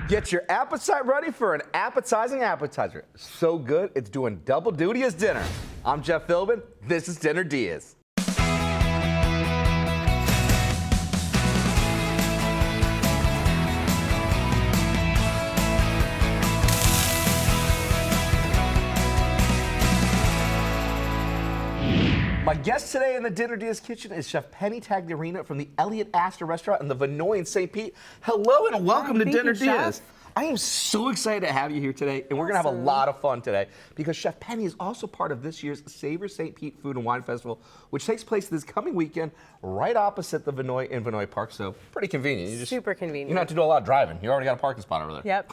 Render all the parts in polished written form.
Get your appetite ready for an appetizing appetizer. So good, it's doing double duty as dinner. I'm Jeff Philbin. This is Dinner DeeAs. My guest today in the Dinner DeeAs kitchen is Chef Penny Tagliarina from the Elliott Astor restaurant in the Vinoy in St. Pete. Hello and welcome to Dinner DeeAs. I am so excited to have you here today, and we're going to have a lot of fun today because Chef Penny is also part of this year's Savor St. Pete Food and Wine Festival, which takes place this coming weekend right opposite the Vinoy in Vinoy Park, so pretty convenient. You just, super convenient. You don't have to do a lot of driving. You already got a parking spot over there. Yep.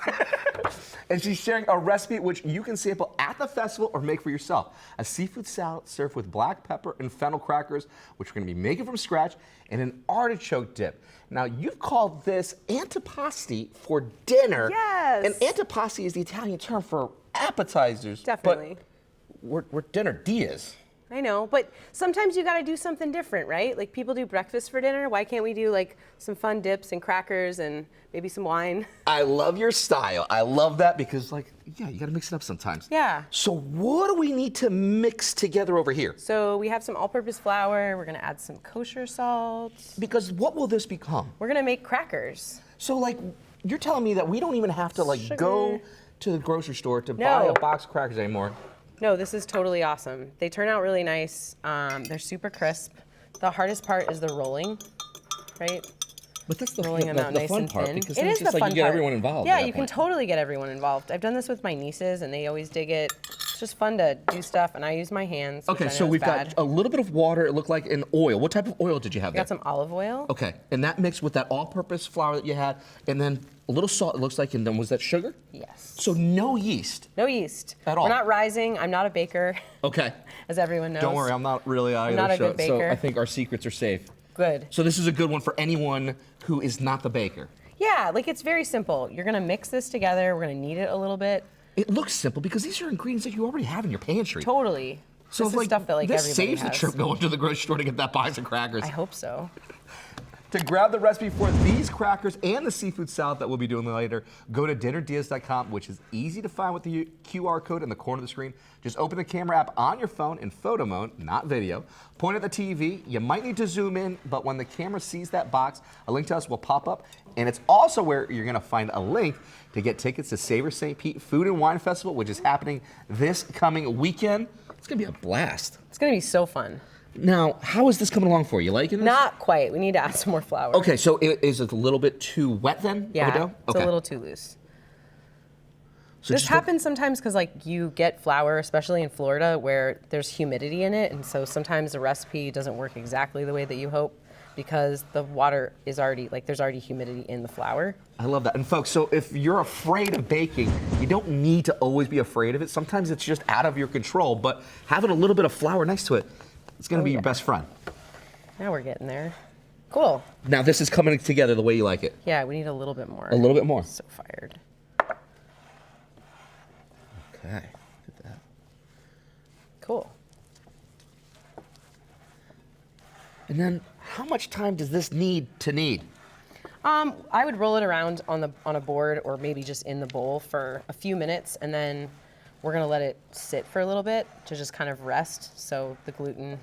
And she's sharing a recipe which you can sample at the festival or make for yourself. A seafood salad served with black pepper and fennel crackers, which we're going to be making from scratch, and an artichoke dip. Now, you've called this Antipasti for dinner. Yes. And Antipasti is the Italian term for appetizers. Definitely. But we're Dinner DeeAs. I know, but sometimes you got to do something different, right? Like people do breakfast for dinner. Why can't we do like some fun dips and crackers and maybe some wine? I love your style. I love that because, like, yeah, you got to mix it up sometimes. Yeah. So what do we need to mix together over here? So we have some all-purpose flour. We're going to add some kosher salt. Because what will this become? We're going to make crackers. So, like, you're telling me that we don't even have to, like, Sugar. go to the grocery store to buy a box of crackers anymore? No, this is totally awesome. They turn out really nice. They're super crisp. The hardest part is the rolling, right? But that's the, Rolling them out nice fun and part thin. because It then is it's just the like fun you get part. everyone involved. Yeah, at that you can point. totally get everyone involved. I've done this with my nieces, and they always dig it. It's just fun to do stuff, and I use my hands. Okay, which I so know is we've bad. got a little bit of water. It looked like an oil. What type of oil did you have I there? got some olive oil. Okay, and that mixed with that all-purpose flour that you had, and then a little salt, it looks like, and then was that sugar? Yes. So no yeast? No yeast. At all? We're not rising. I'm not a baker. Okay. As everyone knows. Don't worry, I'm not really either. not a good So baker. I think our secrets are safe. Good. So this is a good one for anyone who is not the baker. Yeah, like it's very simple. You're gonna mix this together. We're gonna knead it a little bit. It looks simple because these are ingredients that you already have in your pantry. Totally. So this is like, stuff that like this everybody saves has. the trip going to the grocery store to get that box of crackers. I hope so. To grab the recipe for these crackers and the seafood salad that we'll be doing later, go to dinnerdeas.com, which is easy to find with the QR code in the corner of the screen. Just open the camera app on your phone in photo mode, not video. Point at the TV. You might need to zoom in, but when the camera sees that box, a link to us will pop up. And it's also where you're going to find a link to get tickets to Savor St. Pete Food and Wine Festival, which is happening this coming weekend. It's going to be a blast. It's gonna be so fun. Now, how is this coming along for you? You liking this? Not quite. We need to add some more flour. Okay, so is it a little bit too wet then? Yeah, of a dough? it's Okay. a little too loose. So This just happens sometimes because like you get flour, especially in Florida, where there's humidity in it, and so sometimes the recipe doesn't work exactly the way that you hope because the water is already like there's already humidity in the flour. I love that. And folks, so if you're afraid of baking, you don't need to always be afraid of it. Sometimes it's just out of your control, but having a little bit of flour next to it, it's going to be your best friend. Now we're getting there. Cool. Now this is coming together the way you like it. Yeah, we need a little bit more. A little bit more. So fired. Okay, look at that. Cool. And then how much time does this need to knead? I would roll it around on a board or maybe just in the bowl for a few minutes, and then we're gonna let it sit for a little bit to just kind of rest so the gluten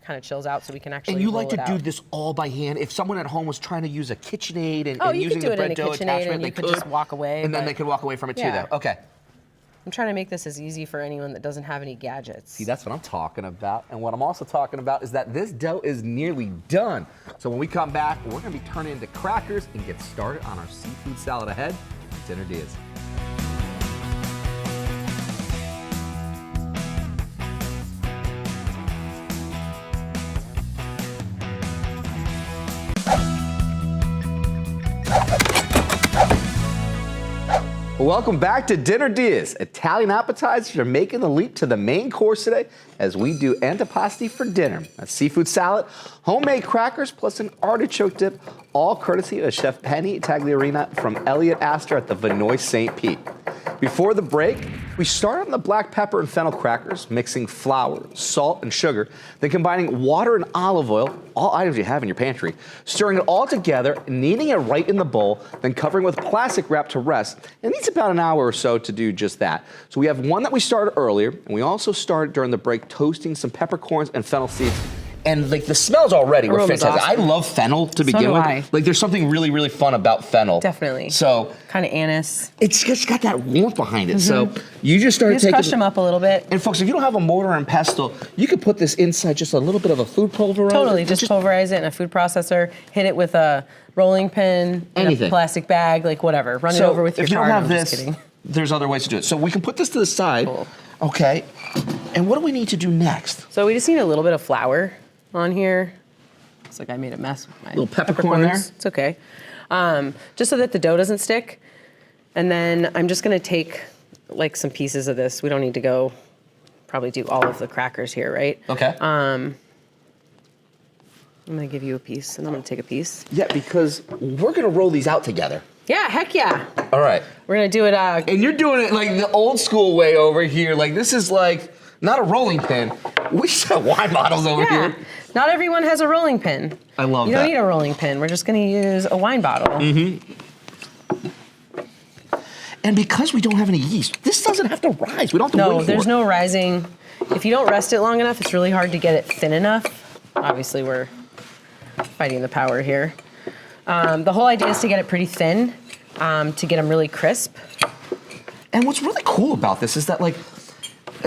kind of chills out so we can actually And you roll like to it do out. this all by hand? If someone at home was trying to use a KitchenAid and, you using could do the it bread in a dough KitchenAid attachment, and they you could just walk away. And then but they could walk away from it too, Yeah. though. Okay. I'm trying to make this as easy for anyone that doesn't have any gadgets. See, that's what I'm talking about. And what I'm also talking about is that this dough is nearly done. So when we come back, we're gonna be turning into crackers and get started on our seafood salad ahead. Dinner DeeAs. Welcome back to Dinner DeeAs. Italian appetizers are making the leap to the main course today as we do antipasti for dinner. A seafood salad, homemade crackers, plus an artichoke dip, all courtesy of Chef Penny Tagliarina from Elliott Astor at the Vinoy St. Pete. Before the break, We start on the black pepper and fennel crackers, mixing flour, salt, and sugar, then combining water and olive oil, all items you have in your pantry, stirring it all together, kneading it right in the bowl, then covering with plastic wrap to rest. It needs about an hour or so to do just that. So we have one that we started earlier, and we also started during the break toasting some peppercorns and fennel seeds. And like the smells already were fantastic. Awesome. I love fennel to begin with. Like there's something really, really fun about fennel. Definitely. So kind of anise. It's just got that warmth behind it. So you just started taking. Crush them up a little bit. And folks, if you don't have a mortar and pestle, you could put this inside just a little bit of a food pulverizer. Totally, just pulverize it in a food processor. Hit it with a rolling pin, anything, in a plastic bag, like whatever. Run it over with your card. If you don't have this, there's other ways to do it. So we can put this to the side. Cool. Okay. And what do we need to do next? So we just need a little bit of flour on here. It's like I made a mess with my little peppercorn there. It's okay. Just so that the dough doesn't stick. And then I'm just gonna take like some pieces of this. We don't need to go probably do all of the crackers here, right? Okay. I'm gonna give you a piece and I'm gonna take a piece. Yeah, because we're gonna roll these out together. Yeah, heck yeah. All right. We're gonna do it. And you're doing it like the old school way over here. Like this is like, not a rolling pin. We sell wine bottles over here. Not everyone has a rolling pin. I love that. You don't need a rolling pin. We're just going to use a wine bottle. And because we don't have any yeast, this doesn't have to rise. We don't have to wait for it. No, there's no rising. If you don't rest it long enough, it's really hard to get it thin enough. Obviously, we're fighting the power here. The whole idea is to get it pretty thin, to get them really crisp. And what's really cool about this is that, like,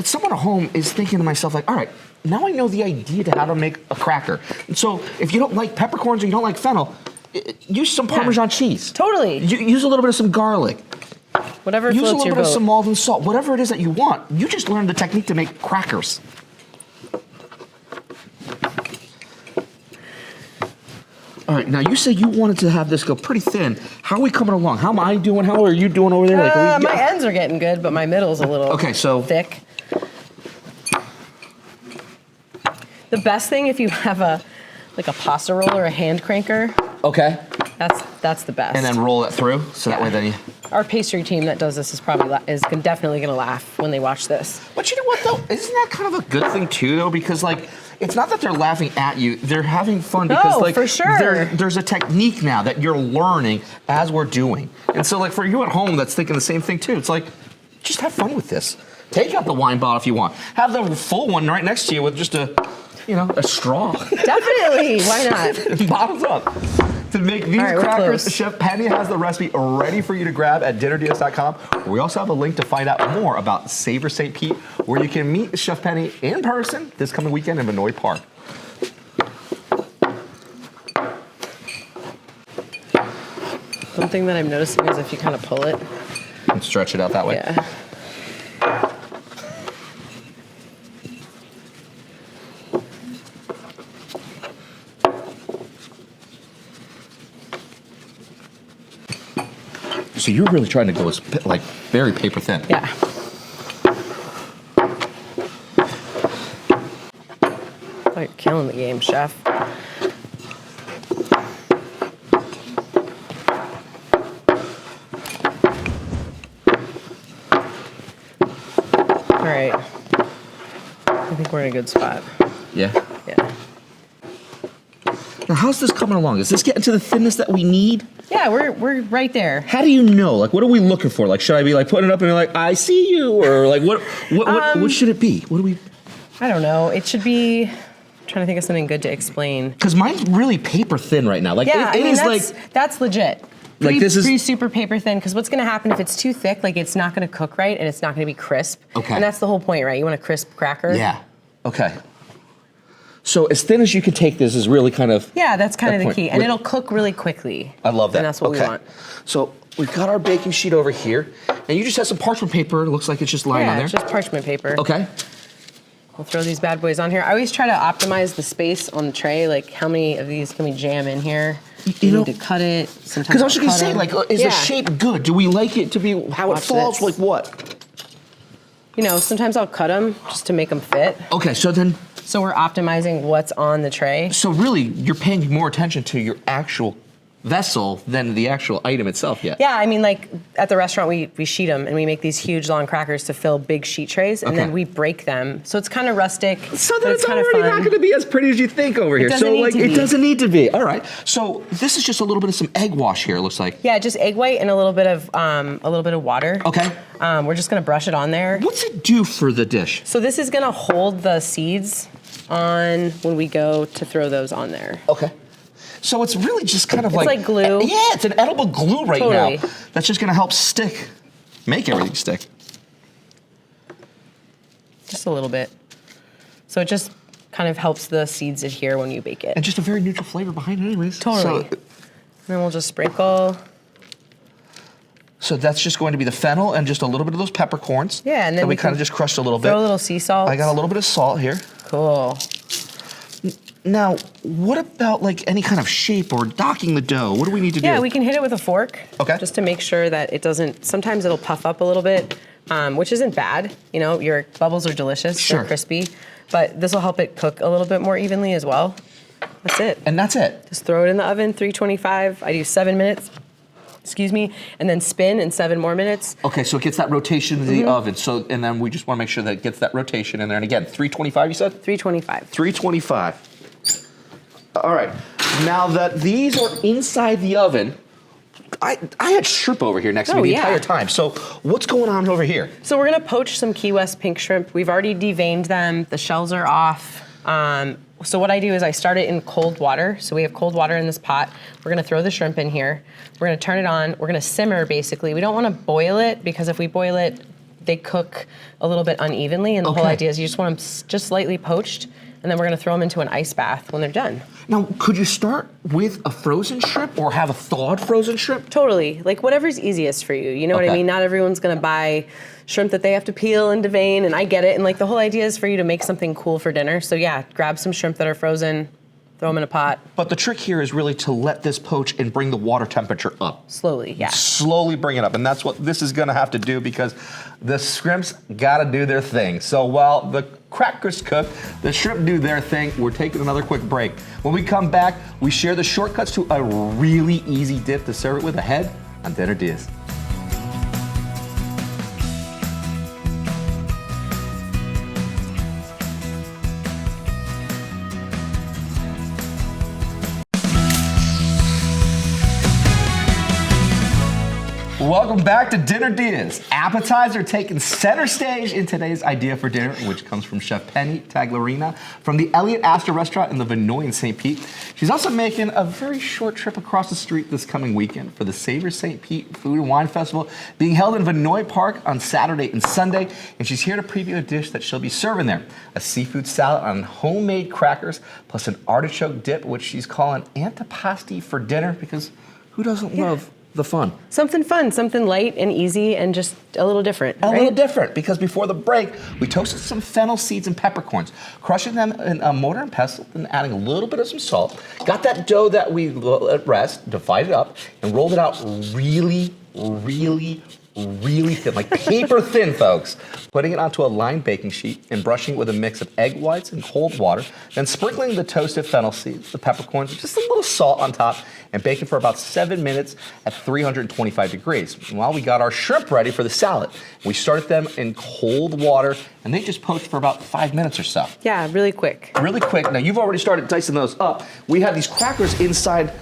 someone at home is thinking to myself, like, all right, now I know the idea to how to make a cracker. And so if you don't like peppercorns or you don't like fennel, use some Parmesan cheese. Totally. Use a little bit of some garlic. Whatever floats your boat. Use a little bit of some Maldon salt. Whatever it is that you want. You just learned the technique to make crackers. All right, now you say you wanted to have this go pretty thin. How are we coming along? How am I doing? How are you doing over there? Like, my ends are getting good, but my middle's a little thick. The best thing if you have a pasta roller or a hand cranker. Okay. That's the best. And then roll it through, so that way then you. Our pastry team that does this is definitely gonna laugh when they watch this. But you know what though? Isn't that kind of a good thing too though? Because like, it's not that they're laughing at you; they're having fun because like, for sure. There's a technique now that you're learning as we're doing, and so like for you at home that's thinking the same thing too. It's like, just have fun with this. Take out the wine bottle if you want. Have the full one right next to you with just a straw. Definitely, why not? Bottles up. To make these crackers, Chef Penny has the recipe ready for you to grab at DeeAs.com. We also have a link to find out more about Savor St. Pete, where you can meet Chef Penny in person this coming weekend in Vinoy Park. One thing that I'm noticing is if you kind of pull it. And stretch it out that way. Yeah. So you're really trying to go like very paper thin. Yeah. Oh, you're killing the game, chef. All right. I think we're in a good spot. Yeah? Yeah. Now, how's this coming along? Is this getting to the thinness that we need? Yeah, we're right there. How do you know? Like, what are we looking for? Like, should I be like putting it up and be like, I see you, or like, what should it be? What do we? I don't know. It should be. I'm trying to think of something good to explain. Because mine's really paper thin right now. Like, yeah, that's legit. Like this is pretty super paper thin. Because what's going to happen if it's too thick? Like, it's not going to cook right, and it's not going to be crisp. Okay. And that's the whole point, right? You want a crisp cracker. Yeah. Okay. So as thin as you can take this is really kind of... Yeah, that's kind of the key. And it'll cook really quickly. I love that. And that's what we want. So we've got our baking sheet over here. And you just have some parchment paper. It looks like it's just lying on there. Yeah, just parchment paper. Okay. We'll throw these bad boys on here. I always try to optimize the space on the tray. Like, how many of these can we jam in here? You need to cut it. Sometimes because I was just going to say, like, is the shape good? Do we like it to be how it falls? Like what? You know, sometimes I'll cut them just to make them fit. Okay, so then... So we're optimizing what's on the tray. So really, you're paying more attention to your actual vessel than the actual item itself yet. Yeah, I mean, like at the restaurant, we sheet them and we make these huge long crackers to fill big sheet trays, and then we break them. So it's kind of rustic. So but then it's kind of already fun. not going to be as pretty as you think over here. doesn't So need like to it be. doesn't need to be. All right. So this is just a little bit of some egg wash here. It looks like. Yeah, just egg white and a little bit of water. Okay. We're just gonna brush it on there. What's it do for the dish? So this is gonna hold the seeds on when we go to throw those on there. Okay. So it's really just kind of like glue. Yeah, it's an edible glue right Totally. now. That's just gonna help make everything stick. Just a little bit. So it just kind of helps the seeds adhere when you bake it. And just a very neutral flavor behind it anyways. Totally. So, Then we'll just sprinkle. so that's just going to be the fennel and just a little bit of those peppercorns. Yeah, and then that we we kind can of just crushed a little bit. Throw a little sea salt. I got a little bit of salt here. Cool. Now, what about like any kind of shape or docking the dough? What do we need to do? Yeah, we can hit it with a fork. Okay. Just to make sure that it doesn't, sometimes it'll puff up a little bit, which isn't bad. You know, your bubbles are delicious, Sure. they're crispy, but this will help it cook a little bit more evenly as well. That's it. And that's it. Just throw it in the oven, 325. I do 7 minutes, and then spin in 7 more minutes. Okay, so it gets that rotation in the oven. So, and then we just want to make sure that it gets that rotation in there. And again, 325, you said? 325. 325. All right. Now that these are inside the oven, I had shrimp over here next to me the entire time. So what's going on over here? So we're gonna poach some Key West pink shrimp. We've already deveined them. The shells are off. So what I do is I start it in cold water. So we have cold water in this pot. We're gonna throw the shrimp in here. We're gonna turn it on. We're gonna simmer basically. We don't wanna boil it because if we boil it, they cook a little bit unevenly. And the whole idea is you just want them just slightly poached. And then we're gonna throw them into an ice bath when they're done. Now, could you start with a frozen shrimp or have a thawed frozen shrimp? Totally, like whatever's easiest for you. You know what I mean? Not everyone's gonna buy shrimp that they have to peel and devein, and I get it. And like the whole idea is for you to make something cool for dinner. So yeah, grab some shrimp that are frozen, throw them in a pot. But the trick here is really to let this poach and bring the water temperature up. Slowly, yeah. Slowly bring it up, and that's what this is gonna have to do because the shrimps gotta do their thing. So while the crackers cook, the shrimp do their thing. We're taking another quick break. When we come back, we share the shortcuts to a really easy dip to serve it with ahead on Dinner DeeAs. Welcome back to Dinner DeeAs. Appetizer taking center stage in today's idea for dinner, which comes from Chef Penny Taglarina from the Elliott Astor restaurant in the Vinoy in St. Pete. She's also making a very short trip across the street this coming weekend for the Savor St. Pete Food and Wine Festival being held in Vinoy Park on Saturday and Sunday. And she's here to preview a dish that she'll be serving there. A seafood salad on homemade crackers plus an artichoke dip, which she's calling Antipasti for dinner because who doesn't love the fun? Something fun, something light and easy and just a little different, A little different, because before the break, we toasted some fennel seeds and peppercorns, crushing them in a mortar and pestle, and adding a little bit of some salt. Got that dough that we let rest, divided up, and rolled it out really thin, like paper thin, folks. Putting it onto a lined baking sheet and brushing it with a mix of egg whites and cold water, then sprinkling the toasted fennel seeds, the peppercorns, with just a little salt on top, and baking for about 7 minutes at 325 degrees. While we got our shrimp ready for the salad, we started them in cold water, and they just poached for about 5 minutes or so. Yeah, really quick. Really quick. Now, you've already started dicing those up. We have these crackers inside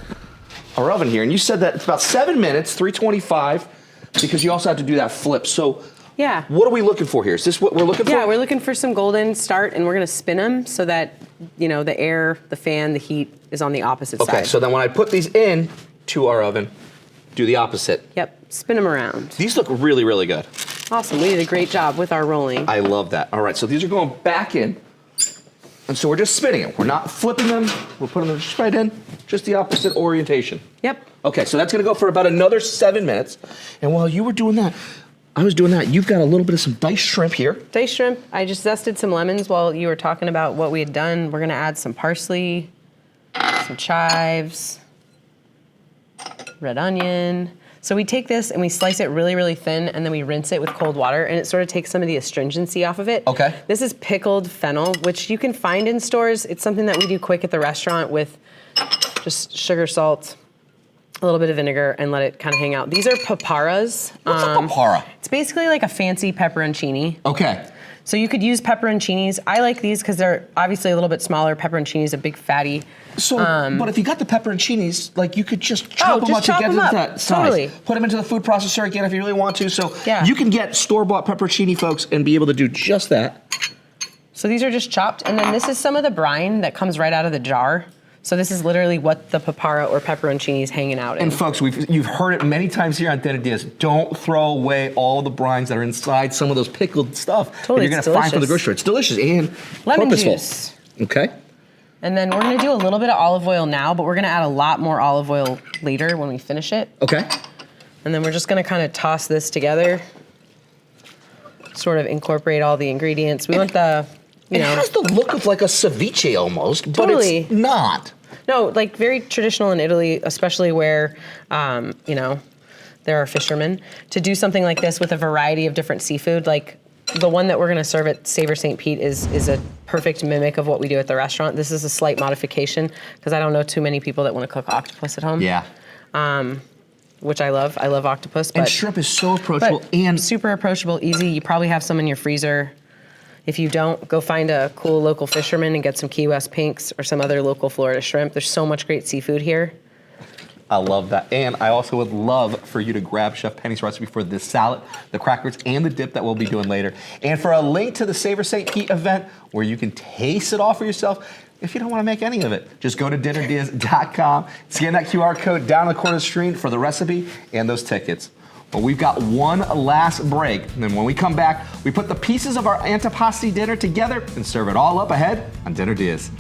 our oven here, and you said that it's about 7 minutes, 325, because you also have to do that flip. So Yeah. what are we looking for here? Is this what we're looking for? Yeah, we're looking for some golden start, and we're gonna spin them so that, you know, the air, the fan, the heat is on the opposite side. Okay, so then when I put these in to our oven, do the opposite. Yep, spin them around. These look really, really good. Awesome, we did a great job with our rolling. I love that. All right, so these are going back in. And so we're just spinning it. We're not flipping them. We're putting them just right in, just the opposite orientation. Yep. Okay, so that's gonna go for about another 7 minutes. And while you were doing that, I was doing that. You've got a little bit of some diced shrimp here. Diced shrimp, I just zested some lemons while you were talking about what we had done. We're gonna add some parsley, some chives, red onion. So we take this and we slice it really, really thin, and then we rinse it with cold water, and it sort of takes some of the astringency off of it. Okay. This is pickled fennel, which you can find in stores. It's something that we do quick at the restaurant with just sugar, salt, a little bit of vinegar, and let it kind of hang out. These are paparas. What's a papara? It's basically like a fancy pepperoncini. Okay. So you could use pepperoncinis. I like these because they're obviously a little bit smaller. Pepperoncini is a big fatty. So, but if you got the pepperoncinis, like you could just chop them up to get to that size. Totally. Put them into the food processor again if you really want to. So Yeah. you can get store-bought pepperoncini, folks, and be able to do just that. So these are just chopped, and then this is some of the brine that comes right out of the jar. So this is literally what the papara or pepperoncini is hanging out in. And folks, you've heard it many times here on DeeAs. Don't throw away all the brines that are inside some of those pickled stuff Totally, that you're going to find from the grocery store. It's delicious and Lemon purposeful. juice. Okay. And then we're gonna do a little bit of olive oil now, but we're gonna add a lot more olive oil later when we finish it. Okay. And then we're just gonna kind of toss this together, sort of incorporate all the ingredients. We want the, It has the look of like a ceviche almost, but Totally. it's not. No, like very traditional in Italy, especially where, there are fishermen. To do something like this with a variety of different seafood, like the one that we're gonna serve at Savor St. Pete is a perfect mimic of what we do at the restaurant. This is a slight modification because I don't know too many people that wanna cook octopus at home. Yeah. Which I love. I love octopus. And But, shrimp is so approachable and super approachable, easy. You probably have some in your freezer. If you don't, go find a cool local fisherman and get some Key West pinks or some other local Florida shrimp. There's so much great seafood here. I love that. And I also would love for you to grab Chef Penny's recipe for this salad, the crackers, and the dip that we'll be doing later. And for a link to the Savor St. Pete event where you can taste it all for yourself, if you don't want to make any of it, just go to dinnerdeas.com, scan that QR code down in the corner of the screen for the recipe and those tickets. Well, we've got one last break. And then when we come back, we put the pieces of our antipasti dinner together and serve it all up ahead on Dinner Deas.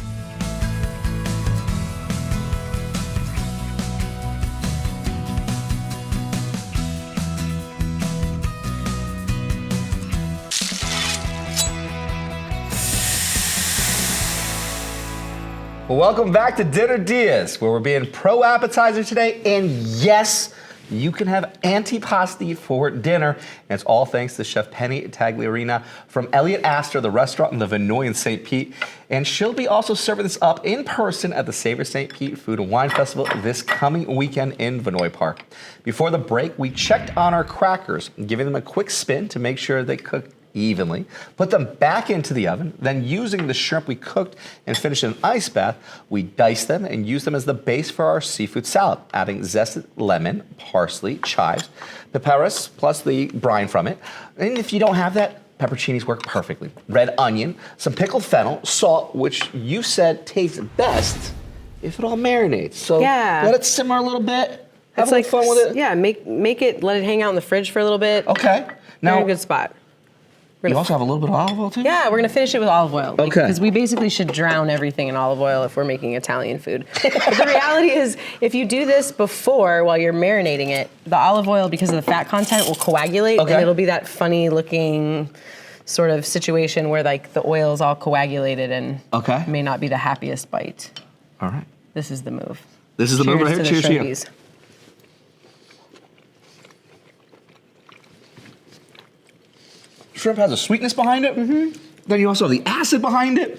Well, welcome back to Dinner Deas, where we're being pro appetizer today. And yes, you can have antipasti for dinner. And it's all thanks to Chef Penny Tagliarina from Elliott Astor, the restaurant in the Vinoy in St. Pete. And she'll be also serving this up in person at the Savor St. Pete Food and Wine Festival this coming weekend in Vinoy Park. Before the break, we checked on our crackers, giving them a quick spin to make sure they cook evenly, put them back into the oven, then using the shrimp we cooked and finished in an ice bath, we diced them and used them as the base for our seafood salad, adding zested lemon, parsley, chives, paparas, plus the brine from it. And if you don't have that, pepperoncinis work perfectly. Red onion, some pickled fennel, salt, which you said tastes best if it all marinates. So Yeah. let it simmer a little bit, have a little fun with it. Yeah, make it, let it hang out in the fridge for a little bit. Okay. Now, Now, in a good spot. you also have a little bit of olive oil too? Yeah, we're gonna finish it with olive oil. Okay. Because we basically should drown everything in olive oil if we're making Italian food. But the reality is, if you do this before, while you're marinating it, the olive oil, because of the fat content, will coagulate, Okay. and it'll be that funny looking sort of situation where like the oil is all coagulated and Okay. may not be the happiest bite. All right. This is the move. This is the move right here. to the Cheers to you. shrimpies. Shrimp has a sweetness behind it. Then you also have the acid behind it.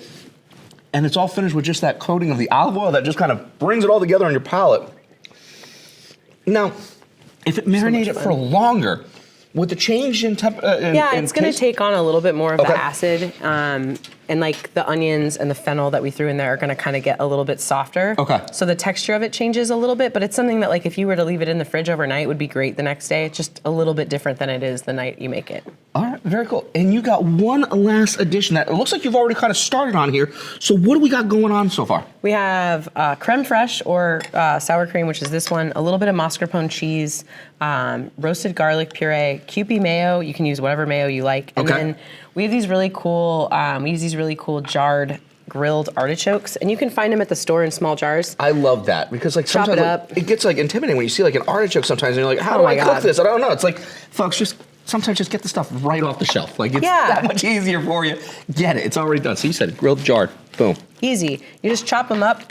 And it's all finished with just that coating of the olive oil that just kind of brings it all together on your palate. Now, if it marinated for longer, with the change in temperature, Yeah, it's going to take on a little bit more of Okay. the acid, and like the onions and the fennel that we threw in there are going to kind of get a little bit softer. Okay. So the texture of it changes a little bit, but it's something that like if you were to leave it in the fridge overnight would be great the next day. It's just a little bit different than it is the night you make it. All right, very cool. And you got one last addition that it looks like you've already kind of started on here. So what do we got going on so far? We have creme fraiche or sour cream, which is this one, a little bit of mascarpone cheese, roasted garlic puree, Kewpie mayo. You can use whatever mayo you like. And Okay. then we have these really cool, we use these really cool jarred grilled artichokes, and you can find them at the store in small jars. I love that because like Chop sometimes it like, up. it gets like intimidating when you see like an artichoke sometimes and you're like, how Oh do my I cook God. this? I don't know. It's like, folks, just sometimes just get the stuff right off the shelf. Like it's Yeah. that much easier for you. Get it. It's already done. So you said grilled jarred. Boom. Easy. You just chop them up.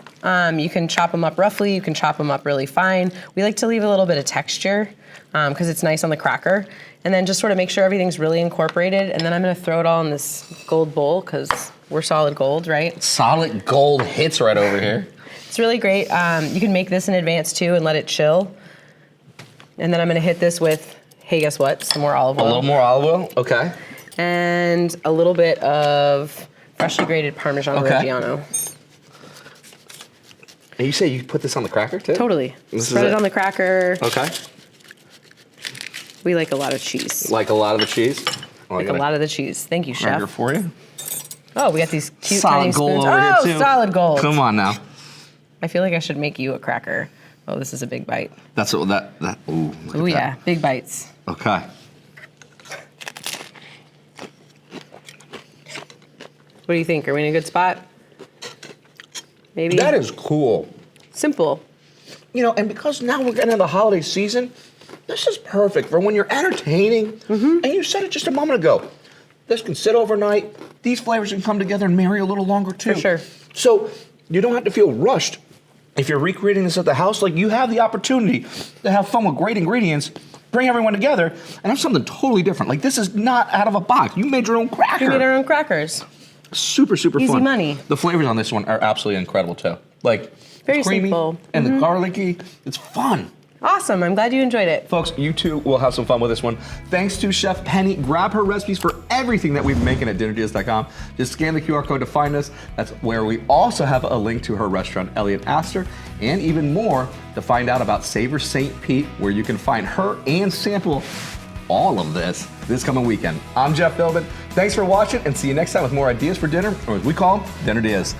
You can chop them up roughly. You can chop them up really fine. We like to leave a little bit of texture because it's nice on the cracker. And then just sort of make sure everything's really incorporated. And then I'm going to throw it all in this gold bowl because we're solid gold, right? Solid gold hits right over here. It's really great. You can make this in advance too and let it chill. And then I'm gonna hit this with, hey, guess what? Some more olive A oil. little more olive oil. Okay. And a little bit of freshly grated Parmesan Reggiano. And you say you put this on the cracker too? Totally. This Spread is it on the cracker. Okay. We like a lot of cheese. Like a lot of the cheese? Like a lot of the cheese. Thank you, Cracker chef. for you. Oh, we got these cute Solid tiny gold spoons. over here, Oh, too. solid gold. Come on now. I feel like I should make you a cracker. Oh, this is a big bite. That's what that. Ooh. Look Oh at yeah, big bites. that. Okay. What do you think? Are we in a good spot? Maybe. That is cool. Simple. You know, and because now we're getting into the holiday season, this is perfect for when you're entertaining. And you said it just a moment ago. This can sit overnight. These flavors can come together and marry a little longer too. For sure. So you don't have to feel rushed. If you're recreating this at the house, like you have the opportunity to have fun with great ingredients, bring everyone together, and have something totally different. Like this is not out of a box. You made your own cracker. We made our own crackers. Super, super Easy fun. money. The flavors on this one are absolutely incredible too. Like Very it's creamy simple. and the garlicky. It's fun. Awesome. I'm glad you enjoyed it. Folks, you too will have some fun with this one. Thanks to Chef Penny. Grab her recipes for everything that we've been making at dinnerdeals.com. Just scan the QR code to find us. That's where we also have a link to her restaurant, Elliot Astor, and even more to find out about Savor St. Pete, where you can find her and sample all of this coming weekend. I'm Jeff Philbin. Thanks for watching, and see you next time with more ideas for dinner, or as we call them, Dinner Deals.